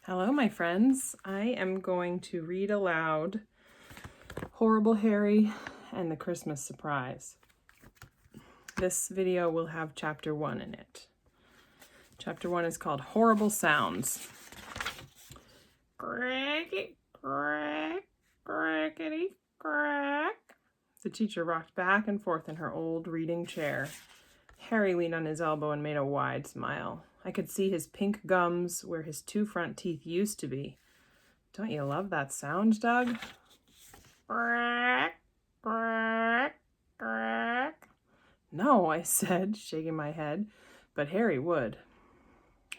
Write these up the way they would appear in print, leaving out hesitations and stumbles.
Hello, my friends. I am going to read aloud Horrible Harry and the Christmas Surprise. This video will have chapter 1 in it. Chapter 1 is called Horrible Sounds. Cracky, crack, crackety, crack. The teacher rocked back and forth in her old reading chair. Harry leaned on his elbow and made a wide smile. I could see his pink gums where his 2 front teeth used to be. Don't you love that sound, Doug? Quack, quack, quack. No, I said, shaking my head, but Harry would.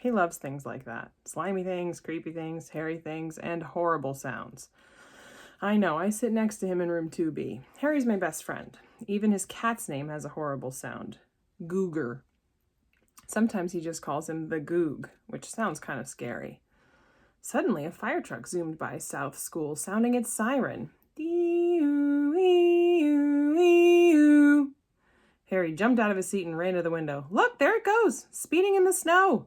He loves things like that. Slimy things, creepy things, hairy things, and horrible sounds. I know, I sit next to him in room 2B. Harry's my best friend. Even his cat's name has a horrible sound. Googer. Sometimes he just calls him the Goog, which sounds kind of scary. Suddenly, a fire truck zoomed by South School, sounding its siren. Dee-oo. Harry jumped out of his seat and ran to the window. Look, there it goes, speeding in the snow.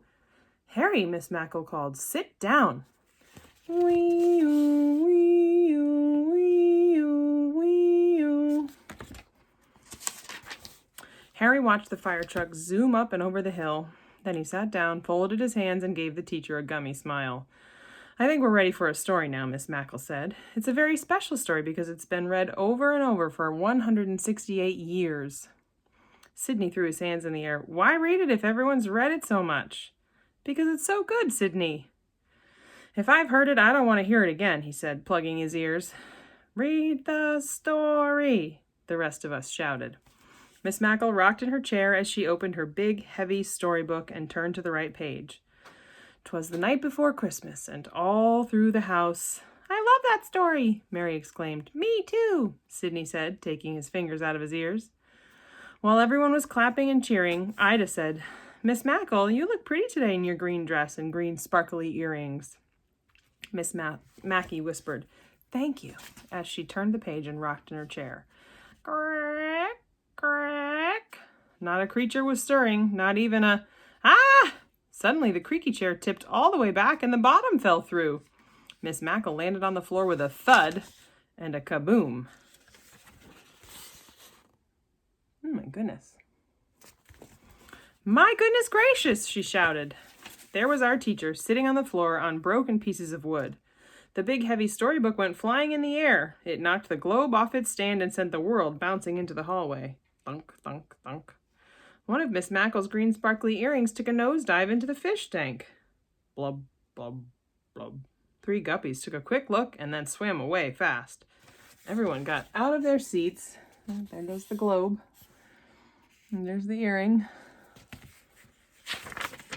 Harry, Miss Mackle called, sit down. Wee-oo, wee-oo, wee-oo, wee-oo. Harry watched the fire truck zoom up and over the hill. Then he sat down, folded his hands, and gave the teacher a gummy smile. I think we're ready for a story now, Miss Mackle said. It's a very special story because it's been read over and over for 168 years. Sidney threw his hands in the air. Why read it if everyone's read it so much? Because it's so good, Sidney. If I've heard it, I don't want to hear it again, he said, plugging his ears. Read the story, the rest of us shouted. Miss Mackle rocked in her chair as she opened her big, heavy storybook and turned to the right page. 'Twas the night before Christmas, and all through the house... I love that story, Mary exclaimed. Me too, Sidney said, taking his fingers out of his ears. While everyone was clapping and cheering, Ida said, Miss Mackle, you look pretty today in your green dress and green sparkly earrings. Miss Mackie whispered, Thank you, as she turned the page and rocked in her chair. Crack, crack. Not a creature was stirring, not even a... Ah! Suddenly, the creaky chair tipped all the way back and the bottom fell through. Miss Mackle landed on the floor with a thud and a kaboom. Oh, my goodness. My goodness gracious, she shouted. There was our teacher, sitting on the floor on broken pieces of wood. The big, heavy storybook went flying in the air. It knocked the globe off its stand and sent the world bouncing into the hallway. Thunk, thunk, thunk. One of Miss Mackle's green sparkly earrings took a nosedive into the fish tank. Blub, blub, blub. 3 guppies took a quick look and then swam away fast. Everyone got out of their seats. Oh, there goes the globe. And there's the earring.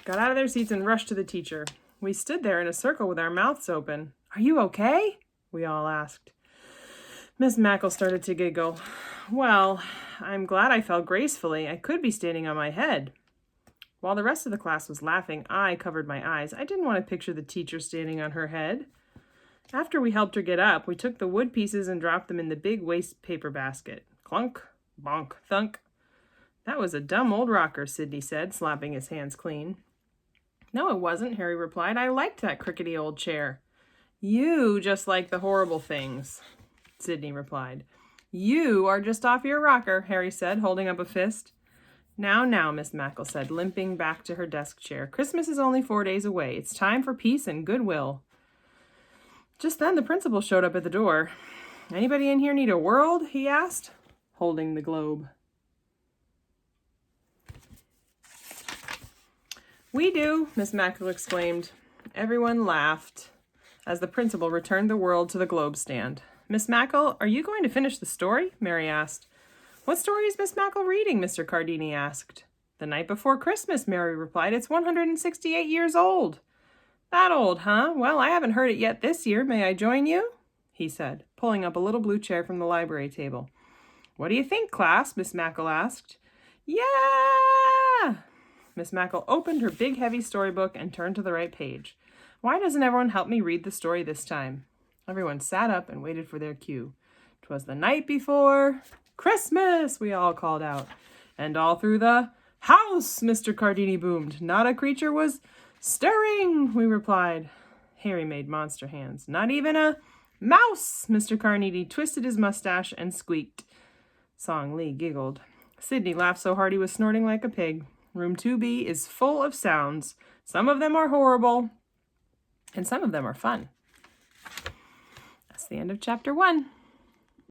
Got out of their seats and rushed to the teacher. We stood there in a circle with our mouths open. Are you okay? We all asked. Miss Mackle started to giggle. Well, I'm glad I fell gracefully. I could be standing on my head. While the rest of the class was laughing, I covered my eyes. I didn't want to picture the teacher standing on her head. After we helped her get up, we took the wood pieces and dropped them in the big waste paper basket. Clunk, bonk, thunk. That was a dumb old rocker, Sidney said, slapping his hands clean. No, it wasn't, Harry replied. I liked that crickety old chair. You just like the horrible things, Sidney replied. You are just off your rocker, Harry said, holding up a fist. Now, Miss Mackle said, limping back to her desk chair. Christmas is only 4 days away. It's time for peace and goodwill. Just then the principal showed up at the door. Anybody in here need a world? He asked, holding the globe. We do, Miss Mackle exclaimed. Everyone laughed as the principal returned the world to the globe stand. Miss Mackle, are you going to finish the story? Mary asked. What story is Miss Mackle reading? Mr. Cardini asked. The Night Before Christmas, Mary replied. It's 168 years old. That old, huh? Well, I haven't heard it yet this year. May I join you? He said, pulling up a little blue chair from the library table. What do you think, class? Miss Mackle asked. Yeah! Miss Mackle opened her big, heavy storybook and turned to the right page. Why doesn't everyone help me read the story this time? Everyone sat up and waited for their cue. 'Twas the night before Christmas, we all called out. And all through the house, Mr. Cardini boomed. Not a creature was stirring, we replied. Harry made monster hands. Not even a mouse! Mr. Carnegie twisted his mustache and squeaked. Song Lee giggled. Sydney laughed so hard he was snorting like a pig. Room 2B is full of sounds. Some of them are horrible, and some of them are fun. That's the end of chapter 1.